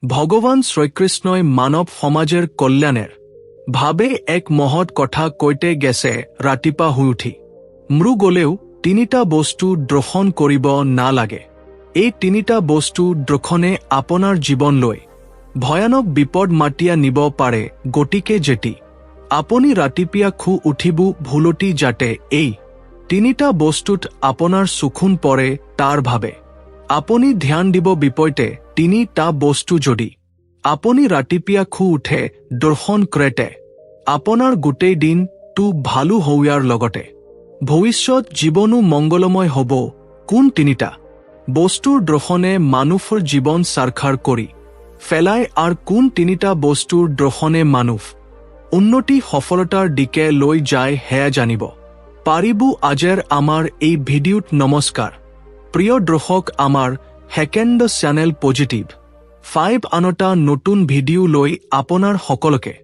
ভগৱান শ্ৰীকৃষ্ণই মানৱ সমাজেৰ কল্যাণেৰ ভাবে এক মহৎ কথা কৈতে গেছে ৰাতিপুৱা শুই উঠি মৃ গলেও তিনিটা বস্তু দ্ৰোহণ কৰিব নালাগে। এই তিনিটা বস্তু দ্ৰোহণে আপোনাৰ জীৱনলৈ ভয়ানক বিপদ মাতিয়া নিব পাৰে। গতিকে যেতি আপুনি ৰাতিপুৱা শুই উঠিব ভুলতি যাতে এই তিনিটা বস্তুত আপোনাৰ চকুন পৰে তাৰ ভাবে আপুনি ধ্যান দিব। বিপৰীতে তিনিটা বস্তু যদি আপুনি ৰাতিপুৱা শুই উঠে দ্ৰোহণ ক্ৰেতে আপোনাৰ গোটেই দিনটো ভালো হোৱাৰ লগতে ভৱিষ্যত জীৱনো মংগলময় হ'ব। কোন তিনিটা বস্তুৰ দ্ৰোহণে মানুহৰ জীৱন সাৰখাৰ কৰি ফেলায় আৰু কোন তিনিটা বস্তুৰ দ্ৰোহণে মানুহ উন্নতি সফলতাৰ দিকে লৈ যায় হেয়া জানিব পাৰিব আজিৰ আমাৰ এই ভিডিঅ'ত। নমস্কাৰ প্ৰিয় দৰ্শক, আমাৰ সেকেণ্ড চেনেল পজিটিভ 5 আনটা নতুন ভিডিঅ' লৈ আপোনাৰ সকলোকে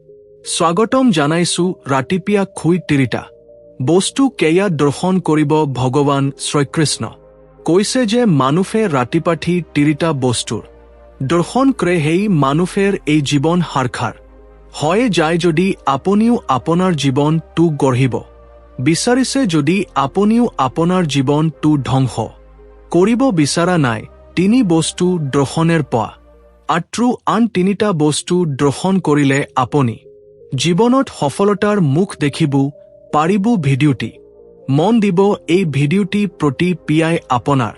স্বাগতম জনাইছো। ৰাতিপুৱা শুই তিনিটা বস্তু কেয়া দ্ৰোহণ কৰিব ভগৱান শ্ৰীকৃষ্ণ কৈছে যে মানুহে ৰাতিপুৱা তিনিটা বস্তুৰ দ্ৰোহণ কৰে সেই মানুহৰ এই জীৱন সাৰখাৰ হয় যায়। যদি আপুনিও আপোনাৰ জীৱনটো গঢ়িব বিচাৰিছে, যদি আপুনিও আপোনাৰ জীৱনটো ধ্বংস কৰিব বিচৰা নাই, তিনি বস্তু দ্ৰোহণেৰ পৰা আৰু আন তিনিটা বস্তু দ্ৰোহণ কৰিলে আপুনি জীৱনত সফলতাৰ মুখ দেখিব পাৰিব। ভিডিঅ'টি মন দিব। এই ভিডিঅ'টি প্ৰতিক্ৰিয়াই আপোনাৰ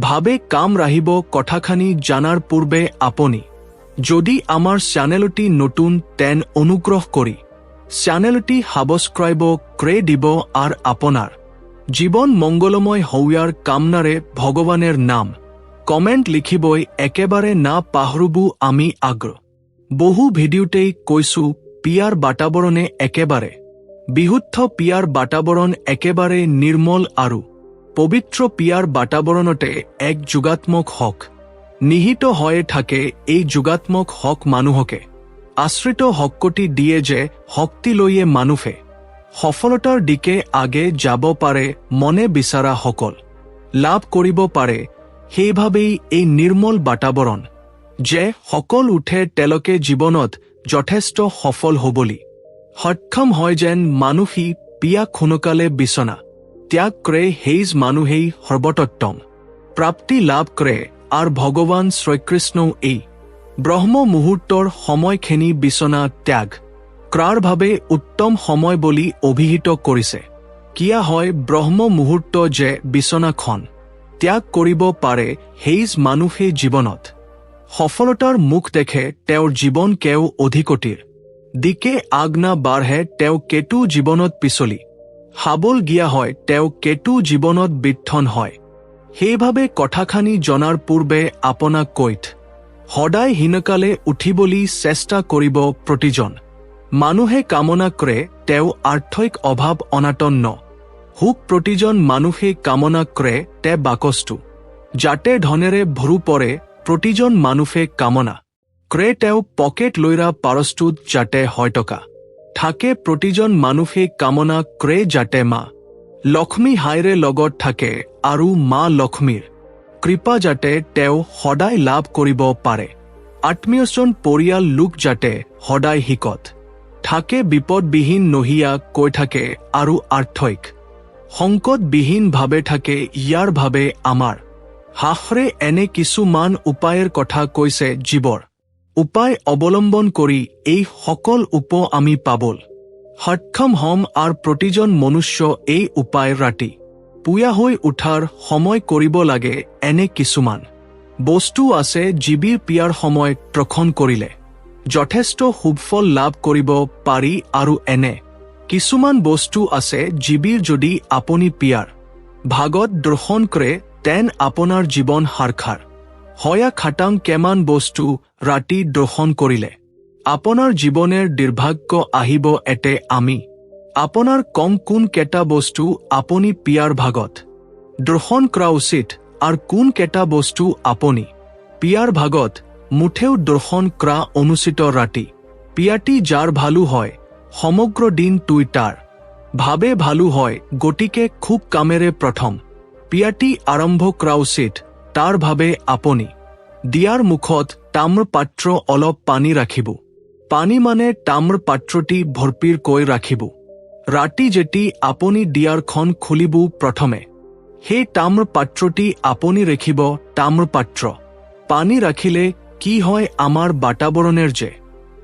ভাবে কাম ৰাহিব। কথাখানি জানাৰ পূৰ্বে আপুনি যদি আমাৰ চেনেলটি নতুন তেন অনুগ্ৰহ কৰি চেনেলটি সাবস্ক্ৰাইব কৰে দিব আৰু আপোনাৰ জীৱন মংগলময় হোৱাৰ কামনাৰে ভগৱানৰ নাম কমেণ্ট লিখিবই একেবাৰে না পাহৰিব। আমি আগ্ৰহ বহু ভিডিঅ'তেই কৈছো পিয়াৰ বাতাবৰণে একেবাৰে বিশুদ্ধ পিয়াৰ বাতাবৰণ একেবাৰে নিৰ্মল আৰু পবিত্ৰ পিয়াৰ বাতাবৰণতে এক যোগাত্মক হক নিহিত হৈ থাকে। এই যোগাত্মক হক মানুহকে আশ্ৰিত শক্তি দিয়ে যে শক্তি লৈয়ে মানুহে সফলতাৰ দিকে আগে যাব পাৰে, মনে বিচৰা সকল লাভ কৰিব পাৰে। সেইভাৱেই এই নিৰ্মল বাতাবৰণ যে সকল উঠে তেওঁলোকে জীৱনত যথেষ্ট সফল হ'বলৈ সক্ষম হয়। যেন মানুহেই পিয়া সোনকালে বিচনা ত্যাগ কৰে, সেইজ মানুহেই সৰ্বোত্তম প্ৰাপ্তি লাভ কৰে। আৰু ভগৱান শ্ৰীকৃষ্ণও এই ব্ৰহ্ম মুহূৰ্তৰ সময়খিনি বিচনা ত্যাগ কৰাৰ বাবে উত্তম সময় বুলি অভিহিত কৰিছে। কিয়া হয় ব্ৰহ্ম মুহূৰ্ত যে বিচনাখন ত্যাগ কৰিব পাৰে, সেইজ মানুহে জীৱনত সফলতাৰ মুখ দেখে। তেওঁৰ জীৱন কেও অধিকতিৰ দিকে আগনা বাঢ়ে, তেওঁ কেতু জীৱনত পিছলি হাবল গিয়া হয়, তেওঁ কেতু জীৱনত বিত্থন হয়। সেইভাৱে কথাখানি জনাৰ পূৰ্বে আপোনাক কৈত সদায় হিনকালে উঠিবলৈ চেষ্টা কৰিব। প্ৰতিজন মানুহে কামনা কৰে তেওঁ আৰ্থিক অভাৱ অনাটন ন সুখ। প্ৰতিজন মানুহে কামনা কৰে তে বাকচটো যাতে ধনেৰে ভৰু পৰে। প্ৰতিজন মানুহে কামনা কৰে তেওঁ পকেট লৈৰা পাৰস্তুত যাতে হয় টকা থাকে। প্ৰতিজন মানুহে কামনা কৰে যাতে মা লক্ষ্মী হাইৰে লগত থাকে আৰু মা লক্ষ্মীৰ কৃপা যাতে তেওঁ সদায় লাভ কৰিব পাৰে। আত্মীয়জন পৰিয়াল লোক যাতে সদায় হিকত থাকে, বিপদবিহীন নহিয়া কৈ থাকে আৰু আৰ্থিক সংকটবিহীন ভাৱে থাকে। ইয়াৰ ভাৱে আমাৰ শাস্ত্ৰে এনে কিছুমান উপায়ৰ কথা কৈছে, জীৱৰ উপায় অৱলম্বন কৰি এই সকল আমি পাবল সক্ষম হম। আৰু প্ৰতিজন মনুষ্য এই উপায় ৰাতি পুৱা হৈ উঠাৰ সময় কৰিব লাগে। এনে কিছুমান বস্তু আছে যিবিৰ পিয়াৰ সময় দ্ৰোহণ কৰিলে যথেষ্ট সুফল লাভ কৰিব পাৰি, আৰু এনে কিছুমান বস্তু আছে যিবিৰ যদি আপুনি পিয়াৰ ভাগত দ্ৰোহণ কৰে তেন আপোনাৰ জীৱন সাৰখাৰ হয়া খাটাং। কেমান বস্তু ৰাতি দ্ৰোহণ কৰিলে আপোনাৰ জীৱনেৰ দুৰ্ভাগ্য আহিব এতে আমি আপোনাৰ কম কোন কেটা বস্তু আপুনি পিয়াৰ ভাগত দ্ৰোহণ কৰা উচিত আৰু কোন কেটা বস্তু আপুনি পিয়াৰ ভাগত মুঠেও দ্ৰোহণ কৰা অনুচিত। ৰাতি পিয়াটি যাৰ ভালো হয় সমগ্ৰ দিন তুই তাৰ ভাবে ভালো হয়। গতিকে খুব কামেৰে প্ৰথম পিয়াটি আৰম্ভ কৰা উচিত। তাৰ ভাবে আপুনি দিয়াৰ মুখত তাম্ৰ পাত্ৰ অলপ পানী ৰাখিব। পানী মানে তাম্ৰ পাত্ৰটি ভৰ্পিৰকৈ ৰাখিব। ৰাতি যেতি আপুনি দিয়াৰখন খুলিব প্ৰথমে সেই তাম্ৰ পাত্ৰটি আপুনি ৰাখিব তাম্ৰ পাত্ৰ। পানী ৰাখিলে কি হয়, আমাৰ বাতাবৰণৰ যে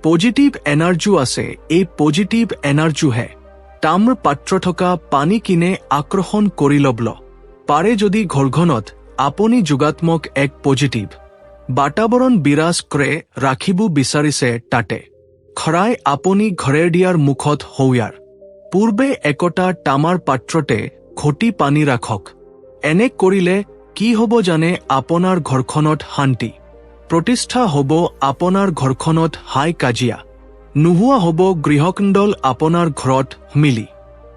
পজিটিভ এনাৰ্জি আছে, এই পজিটিভ এনাৰ্জিহে তাম্ৰ পাত্ৰ থকা পানী কিনে আকৰ্ষণ কৰি ল'ব পাৰে। যদি ঘৰখনত আপুনি যোগাত্মক এক পজিটিভ বাতাবৰণ বিৰাজ কৰে ৰাখিব বিচাৰিছে, তাতে খৰাই আপুনি ঘৰৰ দিয়াৰ মুখত হওয়াৰ পূৰ্বে একোটা তামাৰ পাত্ৰতে ঘটি পানী ৰাখক। এনে কৰিলে কি হ'ব জানে, আপোনাৰ ঘৰখনত শান্তি প্ৰতিষ্ঠা হ'ব, আপোনাৰ ঘৰখনত হাই কাজিয়া নোহোৱা হ'ব, গৃহকুণ্ডল আপোনাৰ ঘৰত মিলি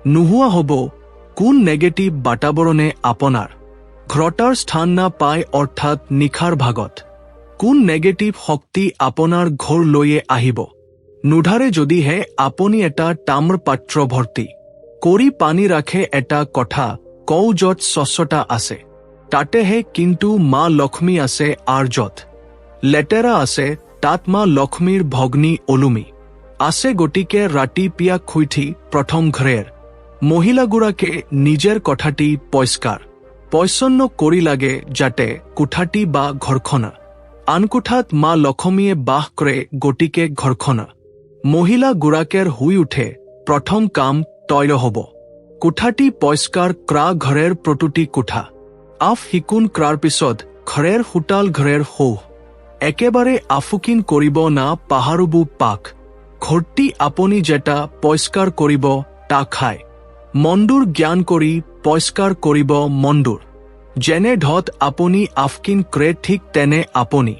নোহোৱা হ'ব, কোন নেগেটিভ বাতাবৰণে আপোনাৰ ঘৰটাৰ স্থান না পায়, অৰ্থাৎ নিশাৰ ভাগত কোন নেগেটিভ শক্তি আপোনাৰ ঘৰলৈয়ে আহিব নোধাৰে। যদিহে আপুনি এটা তাম্ৰ পাত্ৰ ভৰ্তি কৰি পানী ৰাখে, এটা কথা কওঁ, য'ত স্বচ্ছতা আছে তাতেহে কিন্তু মা লক্ষ্মী আছে, আৰু য'ত লেতেৰা আছে তাত মা লক্ষ্মীৰ ভগ্নী ওলুমি আছে। গতিকে ৰাতিপুৱা শুই উঠি প্ৰথম ঘৰৰ মহিলাগৰাকী নিজৰ কোঠাটি পৰিষ্কাৰ পৰিচ্ছন্ন কৰি লাগে, যাতে কোঠাটি বা ঘৰখনা আন কোঠাত মা লক্ষ্মীয়ে বাস কৰে। গতিকে ঘৰখনা মহিলাগৰাকীৰ শুই উঠে প্ৰথম কাম তৈল হ'ব কোঠাটি পৰিষ্কাৰ কৰা। ঘৰৰ প্ৰতিটি কোঠা আফ সিকুণ কৰাৰ পিছত ঘৰৰ হোটাল ঘৰৰ শৌচ একেবাৰে আফুকিন কৰিব না পাহাৰবু পাক। ঘৰটি আপুনি যেটা পৰিষ্কাৰ কৰিব তা খাই মন্দুৰ জ্ঞান কৰি পৰিষ্কাৰ কৰিব মন্দুৰ। যেনে ধত আপুনি আফকিন কৰে ঠিক তেনে আপুনি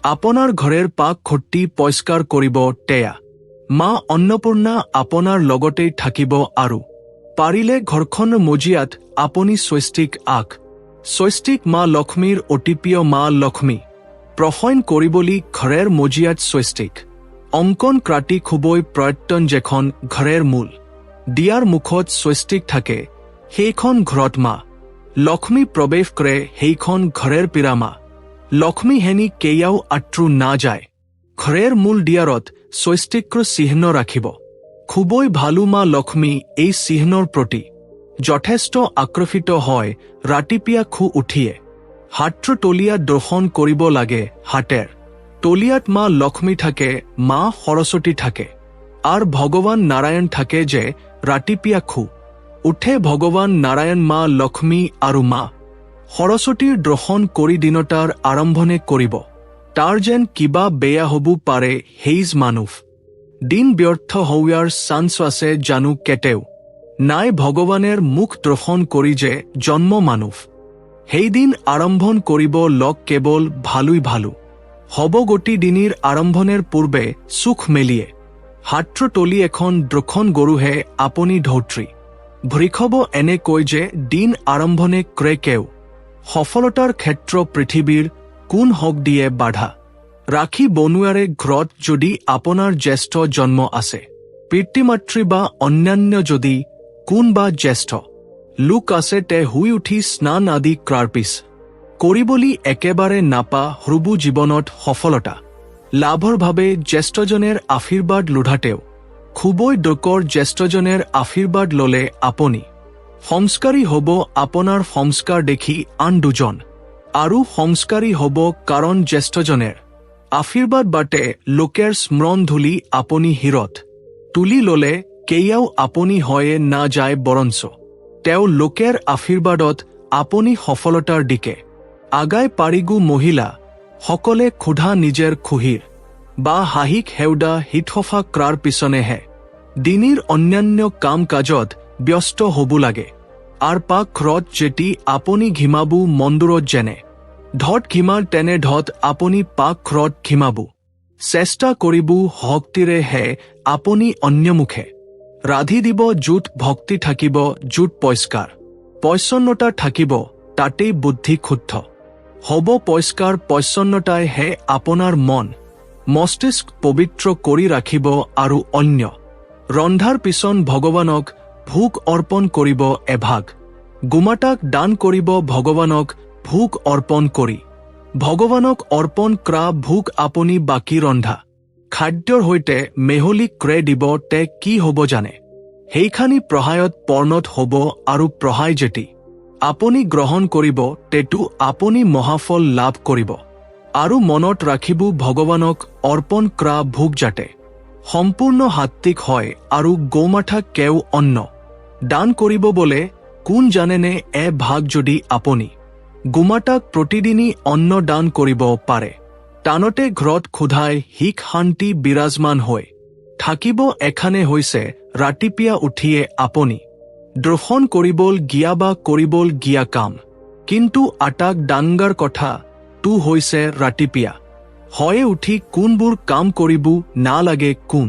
আপোনাৰ ঘৰৰ পাক ঘৰটি পৰিষ্কাৰ কৰিব। তেয়া মা অন্নপূৰ্ণা আপোনাৰ লগতেই থাকিব, আৰু পাৰিলে ঘৰখনৰ মজিয়াত আপুনি স্বস্তিক আক স্বস্তিক মা লক্ষ্মীৰ অতিপ্ৰিয় মা লক্ষ্মী প্ৰসন্ন কৰিবলৈ ঘৰৰ মজিয়াত স্বস্তিক অংকন ক্ৰাতি খুবই প্ৰয়ত্ন। যেখন ঘৰৰ মূল দিয়াৰ মুখত স্বস্তিক থাকে সেইখন ঘৰত মা লক্ষ্মী প্ৰৱেশ কৰে, সেইখন ঘৰৰ পিৰামা লক্ষ্মী হেনি কেয়াও আঁতৰো না যায়। ঘৰৰ মূল দিয়াৰত স্বস্তিকৰ চিহ্ন ৰাখিব খুবই ভালো। মা লক্ষ্মী এই চিহ্নৰ প্ৰতি যথেষ্ট আকৰ্ষিত হয়। ৰাতিপুৱা শুই উঠিয়ে হাতৰ তলিয়াত দৰ্শন কৰিব লাগে। হাতেৰ তলিয়াত মা লক্ষ্মী থাকে, মা সৰস্বতী থাকে, আৰু ভগৱান নাৰায়ণ থাকে। যে ৰাতিপুৱা শুই উঠে ভগৱান নাৰায়ণ, মা লক্ষ্মী আৰু মা সৰস্বতীৰ দৰ্শন কৰি দিনটাৰ আৰম্ভণি কৰিব। তাৰ যেন কিবা বেয়া হ'ব পাৰে, সেইজ মানুহ দিন ব্যৰ্থ হোৱাৰ চান্স আছে জানো কেতেও নাই। ভগৱানৰ মুখ দৰ্শন কৰি যে জন্ম মানুহ সেইদিন আৰম্ভণ কৰিব লগ কেৱল ভালোই ভালো হ'ব। গতি দিনীৰ আৰম্ভণিৰ পূৰ্বে চুখ মেলিয়ে হাতৰ তলি এখন দ্ৰখন গৰুহে আপুনি ধৌত্ৰী ভৰিখব। এনে কৈ যে দিন আৰম্ভণি কৰে কেও সফলতাৰ ক্ষেত্ৰ পৃথিৱীৰ কোন হক দিয়ে বাধা ৰাখি বনোৱাৰে ঘৰত। যদি আপোনাৰ জ্যেষ্ঠ জন্ম আছে, পিতৃমাতৃ বা অন্যান্য যদি কোন বা জ্যেষ্ঠ লোক আছে, তে শুই উঠি স্নান আদি কৰাৰ পিছ কৰিবলৈ একেবাৰে নাপা ধ্ৰুৱ জীৱনত সফলতা লাভৰ বাবে জ্যেষ্ঠজনৰ আশীৰ্বাদ লোধাতেও খুবই দৰকাৰ। জ্যেষ্ঠজনৰ আশীৰ্বাদ ললে আপুনি সংস্কাৰী হ'ব। আপোনাৰ সংস্কাৰ দেখি আন দুজন আৰু সংস্কাৰী হ'ব, কাৰণ জ্যেষ্ঠজনৰ আশীৰ্বাদ বাটে লোকৰ স্মৰণ ধুলি আপুনি হিৰত তুলি ললে কেয়াও আপুনি হয়ে না যায়, বৰঞ্চ তেওঁ লোকৰ আশীৰ্বাদত আপুনি সফলতাৰ দিকে আগাই পাৰিগু। মহিলা সকলে ক্ষুধা নিজৰ খুহিৰ বা হাঁহিক হেউদা হিতসফা কৰাৰ পিছনেহে দিনীৰ অন্যান্য কাম কাজত ব্যস্ত হ'ব লাগে। আৰু পাক ঘৰত যেতি আপুনি ঘিমাবু মন্দুৰত যেনে ধত ঘিমাৰ তেনে ধত আপুনি পাক ঘৰত ঘিমাবু চেষ্টা কৰিবু শক্তিৰেহে আপুনি অন্যমুখে ৰাধি দিব। যুত ভক্তি থাকিব, যুত পৰিষ্কাৰ পৰিচ্ছন্নতা থাকিব, তাতেই বুদ্ধি শুদ্ধ হ'ব। পৰিষ্কাৰ পৰিচ্ছন্নতাইহে আপোনাৰ মন মস্তিষ্ক পবিত্ৰ কৰি ৰাখিব। আৰু অন্য ৰন্ধাৰ পিছত ভগৱানক ভোগ অৰ্পণ কৰিব। এভাগ গোমাতাক দান কৰিব। ভগৱানক ভোগ অৰ্পণ কৰি ভগৱানক অৰ্পণ কৰা ভোগ আপুনি বাকী ৰন্ধা খাদ্যৰ সৈতে মেহলি ক্ৰে দিব তে কি হ'ব জানে সেইখানি প্ৰহায়ত পৰ্ণত হ'ব আৰু প্ৰহায় যেতি আপুনি গ্ৰহণ কৰিব তেটো আপুনি মহাফল লাভ কৰিব আৰু মনত ৰাখিব ভগৱানক অৰ্পণ কৰা ভোগ যাতে সম্পূৰ্ণ সাত্বিক হয় আৰু গোমাঠা কেও অন্ন দান কৰিব বলে কোন জানেনে ভাগ যদি আপুনি গোমাতাক প্ৰতিদিনী অন্ন দান কৰিব পাৰে টানতে ঘৰত ক্ষুধাই হিক শান্তি বিৰাজমান হৈ থাকিব এখানে হৈছে ৰাতিপুৱা উঠিয়ে আপুনি দ্ৰোহণ কৰিবল গিয়া বা কৰিবল গিয়া কাম কিন্তু আটাক ডাংগাৰ কথা তু হৈছে ৰাতিপুৱা হয়ে উঠি কোনবোৰ কাম কৰিব নালাগে কোন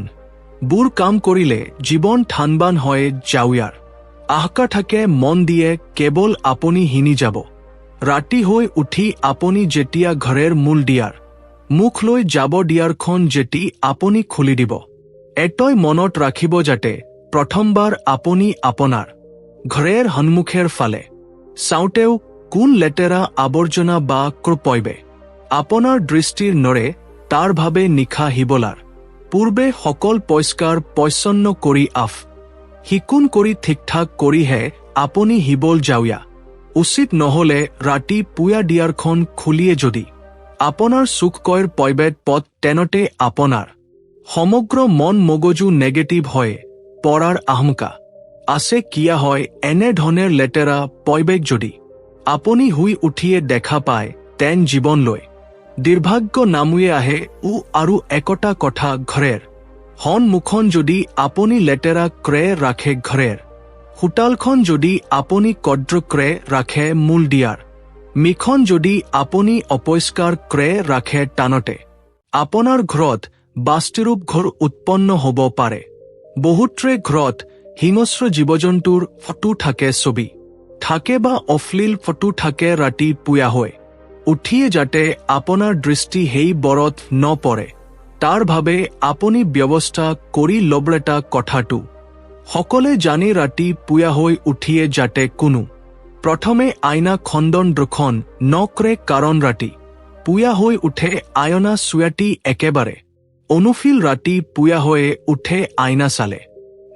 বোৰ কাম কৰিলে জীৱন ঠানবান হয় যাওয়াৰ আহকা থাকে মন দিয়ে কেৱল আপুনি হিনি যাব ৰাতি হৈ উঠি আপুনি যেতিয়া ঘৰৰ মূল দিয়াৰ মুখ লৈ যাব দিয়াৰখন যেতি আপুনি খুলি দিব এটই মনত ৰাখিব যাতে প্ৰথমবাৰ আপুনি আপোনাৰ ঘৰৰ সন্মুখেৰ ফালে চাওঁতেও কোন লেতেৰা আৱৰ্জনা বা ক্ৰপইবে আপোনাৰ দৃষ্টিৰ নৰে তাৰ ভাবে নিশা হিবলাৰ পূৰ্বে সকল পৰিষ্কাৰ পৰিচ্ছন্ন কৰি সিকুন কৰি ঠিকঠাক কৰিহে আপুনি হিবল যাওয়া উচিত নহলে ৰাতি পুয়া দিয়াৰখন খুলিয়ে যদি আপোনাৰ সুখকৈৰ পইবেদ পথ তেনতে আপোনাৰ সমগ্ৰ মন মগজু নেগেটিভ হয় পৰাৰ আহমকা আছে কিয়া হয় এনে ধৰণৰ লেতেৰা পইবেগ যদি আপুনি হুই উঠিয়ে দেখা পায় তেন জীৱন লৈ দুৰ্ভাগ্য নামুয়ে আহে আৰু একতা কথা ঘৰেৰ সন্মুখন যদি আপুনি লেতেৰা ক্ৰে ৰাখে ঘৰেৰ হোটালখন যদি আপুনি কদ্ৰ ক্ৰে ৰাখে মূল দিয়াৰ মিখন যদি আপুনি অপৰিষ্কাৰ ক্ৰে ৰাখে টানতে আপোনাৰ ঘৰত বাস্তিৰূপ ঘৰ উৎপন্ন হ'ব পাৰে বহুতৰে ঘৰত হিংস্ৰ জীৱ-জন্তুৰ ফটো থাকে ছবি থাকে বা অশ্লীল ফটো থাকে ৰাতি পুয়া হৈ উঠিয়ে যাতে আপোনাৰ দৃষ্টি সেই বৰত নপৰে তাৰ ভাবে আপুনি ব্যৱস্থা কৰি লবলেটা কথাটো সকলে জানি ৰাতি পুয়া হৈ উঠিয়ে যাতে কোনো প্ৰথমে আইনা খণ্ডন দ্ৰোখন নকৰে কাৰণ ৰাতি পুয়া হৈ উঠে আয়না চুয়াটি একেবাৰে অনুফিল ৰাতি পুয়া হৈয়ে উঠে আইনা চালে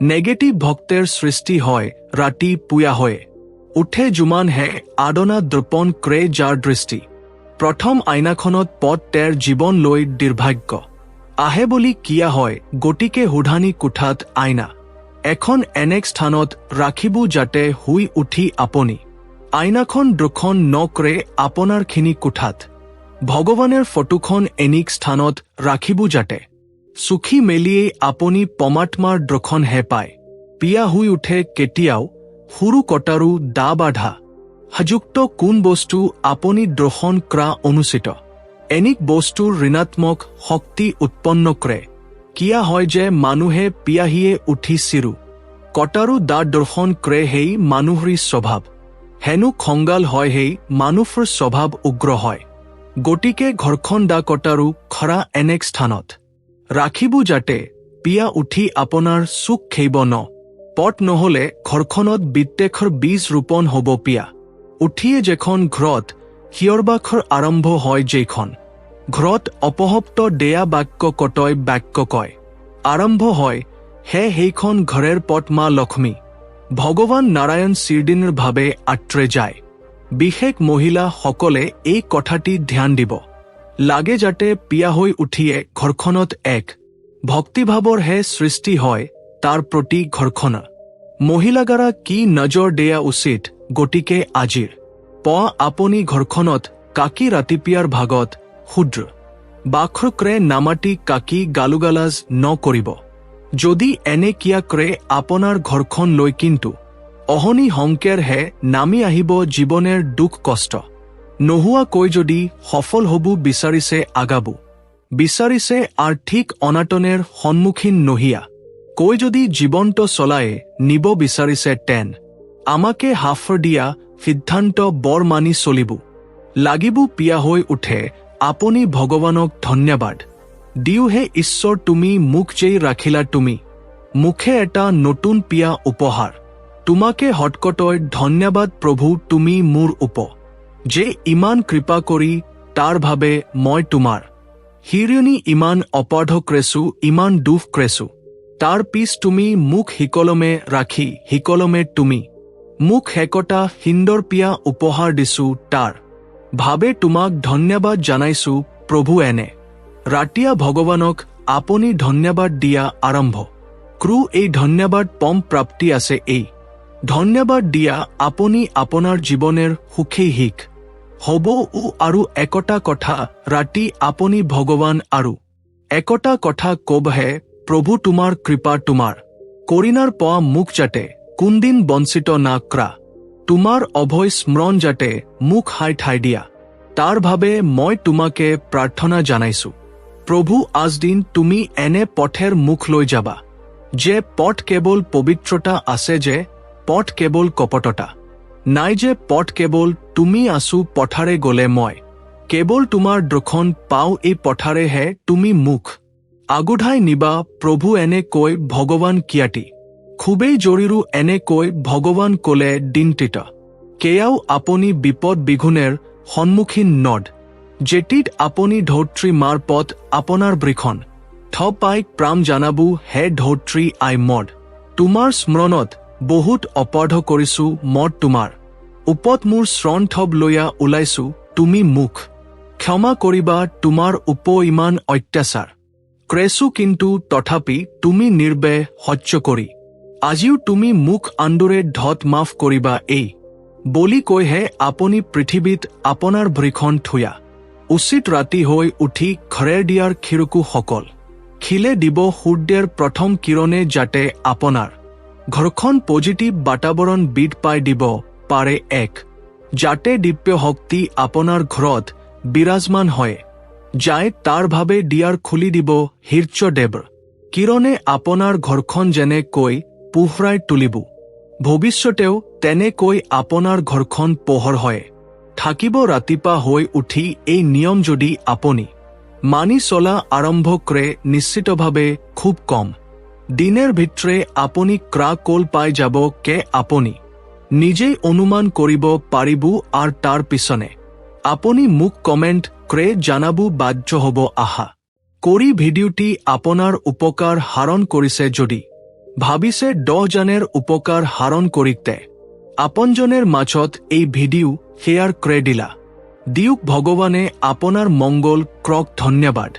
নেগেটিভ ভক্তেৰ সৃষ্টি হয় ৰাতি পুয়া হৈয়ে উঠে জুমান হে আদনা দ্ৰোপণ ক্ৰে যাৰ দৃষ্টি প্ৰথম আইনাখনত পদ তেৰ জীৱন লৈ দুৰ্ভাগ্য আহে বুলি কিয়া হয় গতিকে হুধানি কোঠাত আইনা এখন এনেক স্থানত ৰাখিব যাতে হুই উঠি আপুনি আইনাখন দ্ৰোখন নকৰে আপোনাৰ খিনি কোঠাত ভগৱানৰ ফটোখন এনিক স্থানত ৰাখিব যাতে সুখী মেলিয়ে আপুনি পমাত্মাৰ দ্ৰোখন হে পায় পিয়া হুই উঠে কেতিয়াও সৰু কটাৰু দা বাধা হাযুক্ত কোন বস্তু আপুনি দ্ৰোহণ কৰা অনুচিত এনিক বস্তুৰ ঋণাত্মক শক্তি উৎপন্ন কৰে কিয়া হয় যে মানুহে পিয়াহিয়ে উঠি চিৰু কটাৰু দা দ্ৰোহণ কৰে সেই মানুহৰ স্বভাৱ হেনু খংগাল হয় সেই মানুহৰ স্বভাৱ উগ্ৰ হয় গতিকে ঘৰখন দা কটাৰু খৰা এনেক স্থানত ৰাখিব যাতে পিয়া উঠি আপোনাৰ সুখ খেইব ন পট নহলে ঘৰখনত বিদ্বেষৰ বীজ ৰোপণ হ'ব পিয়া উঠিয়ে যেখন ঘৰত হিয়ৰবাখৰ আৰম্ভ হয় যেখন ঘৰত অপহপ্ত দেয়া বাক্য কটয় বাক্য কয় আৰম্ভ হয় সেইখন ঘৰেৰ পট মা লক্ষ্মী ভগৱান নাৰায়ণ চিৰদিনৰ ভাৱে আত্ৰে যায় বিশেষ মহিলা সকলে এই কথাটি ধ্যান দিব লাগে যাতে পিয়া হৈ উঠিয়ে ঘৰখনত এক ভক্তিভাৱৰ হে সৃষ্টি হয় তাৰ প্ৰতি ঘৰখনা মহিলাগাৰা কি নজৰ দিয়া উচিত গতিকে আজিৰ পোৱা আপুনি ঘৰখনত কাকি ৰাতিপিয়াৰ ভাগত শুদ্ৰ বাখ্ৰক্ৰে নামাটি কাকি গালুগালাজ নকৰিব যদি এনে কিয়াক্ৰে আপোনাৰ ঘৰখন লৈ কিন্তু অহনি সংকেৰ হে নামি আহিব জীৱনেৰ দুখ কষ্ট নোহোৱাকৈ যদি সফল হব বিচাৰিছে আগাবু বিচাৰিছে আৰ্থিক অনাটনেৰ সন্মুখীন নহিয়া কৈ যদি জীৱন্ত চলায়ে নিব বিচাৰিছে তেন আমাকে হাফৰ দিয়া সিদ্ধান্ত বৰ মানি চলিব লাগিব পিয়া হৈ উঠে আপুনি ভগৱানক ধন্যবাদ দিও হে ঈশ্বৰ তুমি মুখ যেই ৰাখিলা তুমি মুখে এটা নতুন পিয়া উপহাৰ তোমাকে হটকটয় ধন্যবাদ প্ৰভু তুমি মোৰ যে ইমান কৃপা কৰি তাৰ ভাবে মই তোমাৰ হিৰণী ইমান অপৰাধ ক্ৰেছো ইমান দুখ ক্ৰেছো তাৰ পিছ তুমি মোক হিকলমে ৰাখি হিকলমে তুমি মোক হেকটা সুন্দৰ পিয়া উপহাৰ দিছো তাৰ ভাবে তোমাক ধন্যবাদ জানাইছো প্ৰভু এনে ৰাতিয়া ভগৱানক আপুনি ধন্যবাদ দিয়া আৰম্ভ ক্ৰু এই ধন্যবাদ পম প্ৰাপ্তি আছে এই ধন্যবাদ দিয়া আপুনি আপোনাৰ জীৱনেৰ সুখেই হিক হব আৰু একটা কথা ৰাতি আপুনি ভগৱান আৰু একটা কথা কবহে প্ৰভু তোমাৰ কৃপা তোমাৰ কৰিনাৰ পোৱা মুখ যাতে কোনদিন বঞ্চিত না ক্ৰা তোমাৰ অভয় স্মৰণ যাতে মুখ হাই ঠাই দিয়া তাৰ ভাবে মই তোমাকে প্ৰাৰ্থনা জানাইছো প্ৰভু আজদিন তুমি এনে পথেৰ মুখ লৈ যাবা যে পথ কেৱল পবিত্ৰতা আছে যে পথ কেৱল কপটতা নাই যে পথ কেৱল তুমি আছো পথাৰে গলে মই কেৱল তোমাৰ দ্ৰখন পাও এই পথাৰেহে তুমি মুখ আগুধাই নিবা প্ৰভু এনে কৈ ভগৱান কিয়াতি খুবেই জৰুৰী এনে কৈ ভগৱান কলে দিনটিত কেয়াও আপুনি বিপদ বিঘুণেৰ সন্মুখীন নদ যেটিত আপুনি ধৌত্ৰী মাৰ পথ আপোনাৰ বৃখন থপাইক প্ৰাম জানাবো হে ধৌত্ৰী আই মদ তোমাৰ স্মৰণত বহুত অপৰাধ কৰিছো মদ তোমাৰ উপত মোৰ শ্ৰণ থব লৈয়া ওলাইছো তুমি মুখ ক্ষমা কৰিবা তোমাৰ উপ ইমান অত্যাচাৰ ক্ৰেছো কিন্তু তথাপি তুমি নিৰ্বে সহ্য কৰি আজিও তুমি মুখ আন্দোৰে ধত মাফ কৰিবা এই বলি কৈহে আপুনি পৃথিৱীত আপোনাৰ ভৃখন থুয়া উচিত ৰাতি হৈ উঠি ঘৰেৰ দিয়াৰ খিৰকু সকল খিলে দিব সূৰ্যৰ প্ৰথম কিৰণে যাতে আপোনাৰ ঘৰখন পজিটিভ বাতাবৰণ বিদ পাই দিব পাৰে এক যাতে দিব্য শক্তি আপোনাৰ ঘৰত বিৰাজমান হয় যায় তাৰ ভাবে দিয়াৰ খুলি দিব হীৰ্যদেৱ কিৰণে আপোনাৰ ঘৰখন যেনে কৈ পোহৰাই তুলিব ভৱিষ্যতেও তেনেকৈ আপোনাৰ ঘৰখন পোহৰ হয় থাকিব ৰাতিপুৱা হৈ উঠি এই নিয়ম যদি আপুনি মানি চলা আৰম্ভ কৰে নিশ্চিতভাৱে খুব কম দিনেৰ ভিতৰে আপুনি ক্ৰা কল পাই যাব কে আপুনি নিজেই অনুমান কৰিব পাৰিব আৰু তাৰ পিছনে আপুনি মোক কমেণ্ট কৰে জানাবো বাধ্য হ'ব আশা কৰি ভিডিওটি আপোনাৰ উপকাৰ হাৰণ কৰিছে যদি ভাবিছে 10 জনেৰ উপকাৰ হাৰণ কৰিতে আপনজনেৰ মাজত এই ভিডিও শেয়াৰ কৰে দিলা দিওক ভগৱানে আপোনাৰ মংগল ক্ৰক ধন্যবাদ।